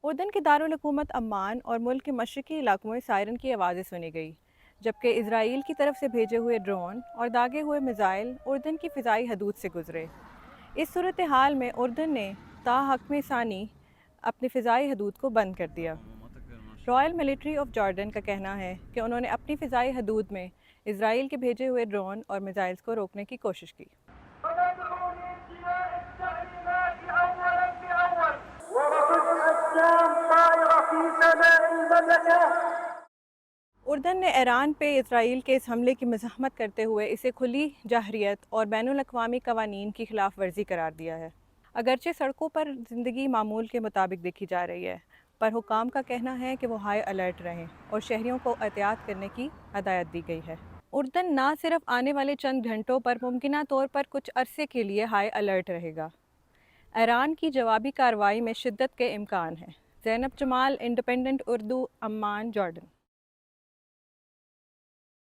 اردن کے دارالحکومت عمان اور ملک کے مشرقی علاقوں میں سائرن کی آوازیں سنی گئی، جبکہ اسرائیل کی طرف سے بھیجے ہوئے ڈرون اور داغے ہوئے میزائل اردن کی فضائی حدود سے گزرے۔ اس صورتحال میں اردن نے تا حکم ثانی اپنی فضائی حدود کو بند کر دیا۔ رائل ملٹری آف جارڈن کا کہنا ہے کہ انہوں نے اپنی فضائی حدود میں اسرائیل کے بھیجے ہوئے ڈرون اور میزائلز کو روکنے کی کوشش کی۔ اردن نے ایران پہ اسرائیل کے اس حملے کی مزاحمت کرتے ہوئے اسے کھلی جارحیت اور بین الاقوامی قوانین کی خلاف ورزی قرار دیا ہے۔ اگرچہ سڑکوں پر زندگی معمول کے مطابق دیکھی جا رہی ہے، پر حکام کا کہنا ہے کہ وہ ہائی الرٹ رہیں اور شہریوں کو احتیاط کرنے کی ہدایت دی گئی ہے۔ اردن نہ صرف آنے والے چند گھنٹوں پر ممکنہ طور پر کچھ عرصے کے لیے ہائی الرٹ رہے گا۔ ایران کی جوابی کارروائی میں شدت کے امکان ہیں۔ زینب جمال، انڈیپینڈنٹ اردو، عمان، جارڈن۔